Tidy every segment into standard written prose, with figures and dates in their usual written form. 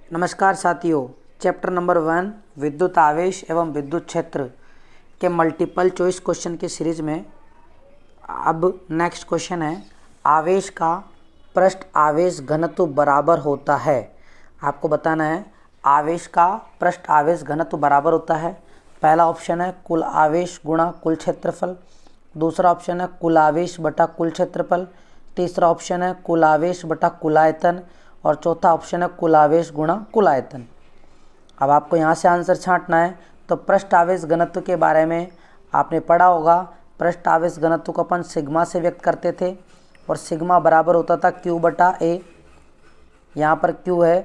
नमस्कार साथियों, chapter number 1 विद्युत आवेश एवं विद्युत क्षेत्र के मल्टीपल चॉइस क्वेश्चन की सीरीज में अब नेक्स्ट क्वेश्चन है, आवेश का पृष्ठ आवेश घनत्व बराबर होता है। आपको बताना है आवेश का पृष्ठ आवेश घनत्व बराबर होता है। पहला ऑप्शन है कुल आवेश गुणा कुल क्षेत्रफल, दूसरा ऑप्शन है कुल आवेश बटा कुल क्षेत्रफल, तीसरा ऑप्शन है कुल आवेश बटा कुल आयतन और चौथा ऑप्शन है कुल आवेश गुणा कुल आयतन। अब आपको यहाँ से आंसर छांटना है। तो पृष्ठ आवेश घनत्व के बारे में आपने पढ़ा होगा। पृष्ठ आवेश घनत्व को अपन सिग्मा से व्यक्त करते थे और सिग्मा बराबर होता था Q बटा A। यहाँ पर Q है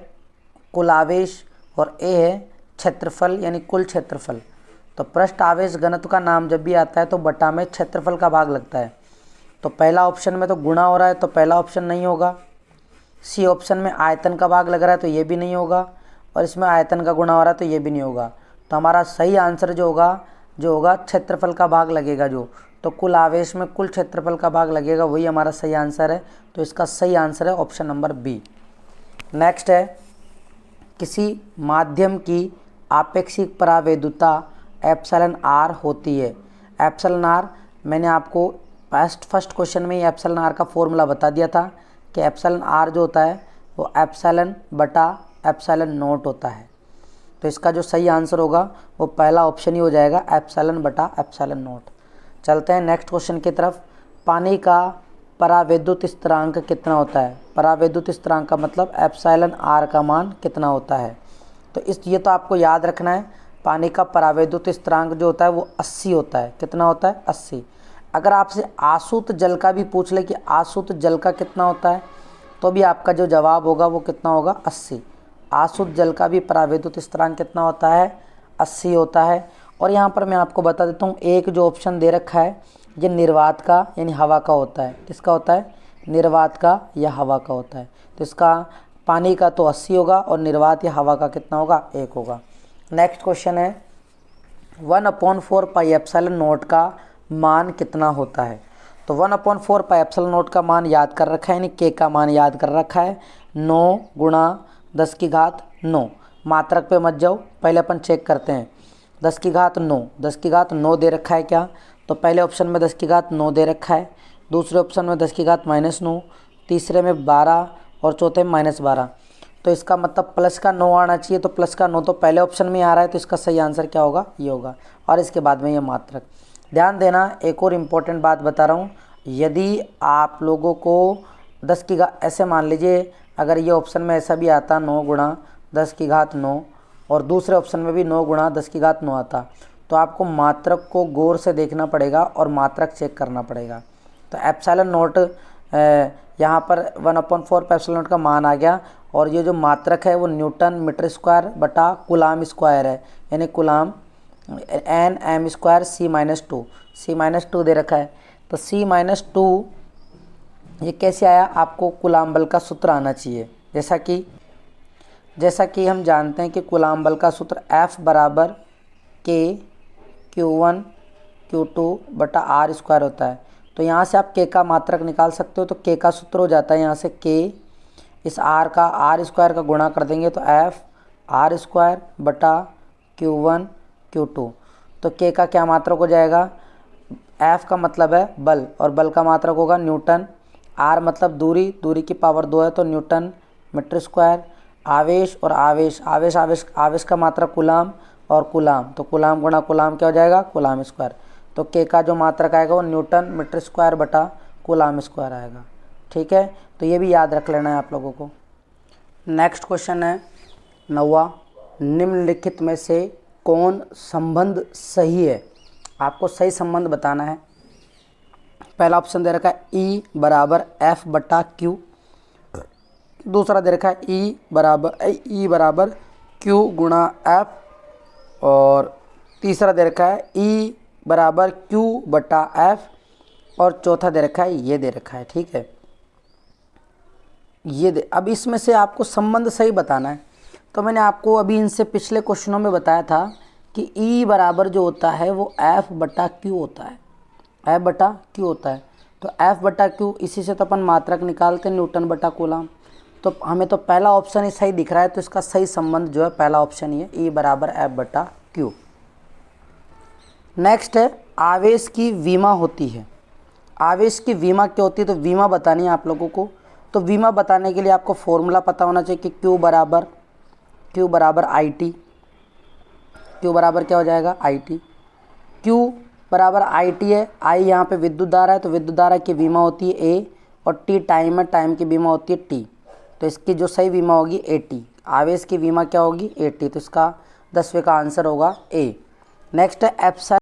कुल आवेश और A है क्षेत्रफल यानी कुल क्षेत्रफल। तो पृष्ठ आवेश घनत्व का नाम जब भी आता है तो बटा में क्षेत्रफल का भाग लगता है। तो पहला ऑप्शन में तो गुणा हो रहा है तो पहला ऑप्शन नहीं होगा। सी ऑप्शन में आयतन का भाग लग रहा है तो ये भी नहीं होगा और इसमें आयतन का गुणा हो रहा है तो ये भी नहीं होगा। तो हमारा सही आंसर जो होगा क्षेत्रफल का भाग लगेगा तो कुल आवेश में कुल क्षेत्रफल का भाग लगेगा, वही हमारा सही आंसर है। तो इसका सही आंसर है ऑप्शन नंबर बी। नेक्स्ट है किसी माध्यम की आपेक्षिक परावैद्युता एप्सिलॉन आर होती है। एप्सिलॉन आर मैंने आपको फर्स्ट क्वेश्चन में ही एप्सिलॉन आर का फॉर्मूला बता दिया था कि एप्सिलॉन आर जो होता है वो एप्सिलॉन बटा एप्सिलॉन नोट होता है। तो इसका जो सही आंसर होगा वो पहला ऑप्शन ही हो जाएगा, एप्सिलॉन बटा एप्सिलॉन नोट। चलते हैं नेक्स्ट क्वेश्चन की तरफ। पानी का परावैद्युत स्थिरांक कितना होता है? परावैद्युत स्थिरांक का मतलब एप्सिलॉन आर का मान कितना होता है। तो ये तो आपको याद रखना है। पानी का परावैद्युत स्थिरांक जो होता है वो 80 होता है। कितना होता है? 80। अगर आपसे आसूत जल का भी पूछ ले कि आसूत जल का कितना होता है तो भी आपका जो जवाब होगा वो कितना होगा? 80। आसूत जल का भी परावैद्युत स्थिरांक कितना होता है? 80 होता है। और यहाँ पर मैं आपको बता देता हूँ, एक जो ऑप्शन दे रखा है ये निर्वात का यानी हवा का होता है। किसका होता है? निर्वात का या हवा का होता है। तो इसका पानी का तो 80 होगा और निर्वात या हवा का कितना होगा? 1 होगा। नेक्स्ट क्वेश्चन है 1/4 पाई एप्सिलॉन नोट का मान कितना होता है? तो 1/4 पाई एप्सिलॉन नोट का मान याद कर रखा है, यानी के का मान याद कर रखा है। 9 गुणा 10 की घात 9। मात्रक पे मत जाओ, पहले अपन चेक करते हैं। 10 की घात 9, 10 की घात 9 दे रखा है क्या? तो पहले ऑप्शन में 10 की घात 9 दे रखा है, दूसरे ऑप्शन में 10 की घात -9, तीसरे में 12 और चौथे में -12। तो इसका मतलब प्लस का 9 आना चाहिए। तो प्लस का 9 तो पहले ऑप्शन में आ रहा है, तो इसका सही आंसर क्या होगा? ये होगा। और इसके बाद में ये मात्रक। ध्यान देना, एक और इम्पोर्टेंट बात बता रहा हूँ। यदि आप लोगों को 10 की घात ऐसे मान लीजिए, अगर ये ऑप्शन में ऐसा भी आता 9 गुणा 10 की घात 9 और दूसरे ऑप्शन में भी 9 गुणा 10 की घात 9 आता, तो आपको मात्रक को गौर से देखना पड़ेगा और मात्रक चेक करना पड़ेगा। तो एप्सिलॉन नोट यहाँ पर 1/4 एप्सिलॉन नोट का मान आ गया और ये जो मात्रक है वो न्यूटन मीटर स्क्वायर बटा कूलाम स्क्वायर है, यानी कूलाम Nm² C-2। C-2 दे रखा है। तो C-2 ये कैसे आया? आपको कूलाम बल का सूत्र आना चाहिए। जैसा कि हम जानते हैं कि कूलाम बल का सूत्र F बराबर K Q1 Q2 बटा R² होता है। तो यहाँ से आप K का मात्रक निकाल सकते हो। तो K का सूत्र हो जाता है यहाँ से K इस R का R² का गुणा कर देंगे तो F R² बटा Q1 Q2। तो K का क्या मात्रक हो जाएगा? F का मतलब है बल और बल का मात्रक होगा न्यूटन। R मतलब दूरी, दूरी की पावर 2 है तो न्यूटन मीटर स्क्वायर। आवेश और आवेश का मात्रक कूलाम और कूलाम, तो कूलाम गुणा कूलाम क्या हो जाएगा? Coulomb square. तो K का जो मात्रक आएगा वो न्यूटन मीटर स्क्वायर बटा कूलाम स्क्वायर आएगा। ठीक है, तो ये भी याद रख लेना है आप लोगों को। नेक्स्ट क्वेश्चन है 9वां, निम्नलिखित में से कौन संबंध सही है? आपको सही संबंध बताना है। पहला ऑप्शन दे रखा है E बराबर F बटा Q, दूसरा दे रखा है E बराबर Q गुणा F और तीसरा दे रखा है E बराबर Q बटा F और चौथा दे रखा है ये दे रखा है। ठीक है, अब इसमें से आपको संबंध सही बताना है। तो मैंने आपको अभी इनसे पिछले क्वेश्चनों में बताया था कि E बराबर जो होता है वो F बटा Q होता है, F बटा Q होता है। तो F बटा Q, इसी से तो अपन मात्रक निकालते हैं न्यूटन बटा कूलाम। तो हमें तो पहला ऑप्शन ही सही दिख रहा है, तो इसका सही संबंध जो है पहला ऑप्शन ही है, E बराबर F/Q। नेक्स्ट है आवेश की विमा होती है। आवेश की विमा क्या होती है, तो विमा बतानी है आप लोगों को। तो विमा बताने के लिए आपको फॉर्मूला पता होना चाहिए कि Q बराबर IT। Q बराबर क्या हो जाएगा, IT। Q बराबर IT है, I यहाँ पे विद्युत धारा है, तो विद्युत धारा की विमा होती है A, और T टाइम है, टाइम की विमा होती है T। तो इसकी जो सही विमा होगी AT। आवेश की विमा क्या होगी, AT। तो इसका 10वें का आंसर होगा A। नेक्स्ट है एप्सिलॉन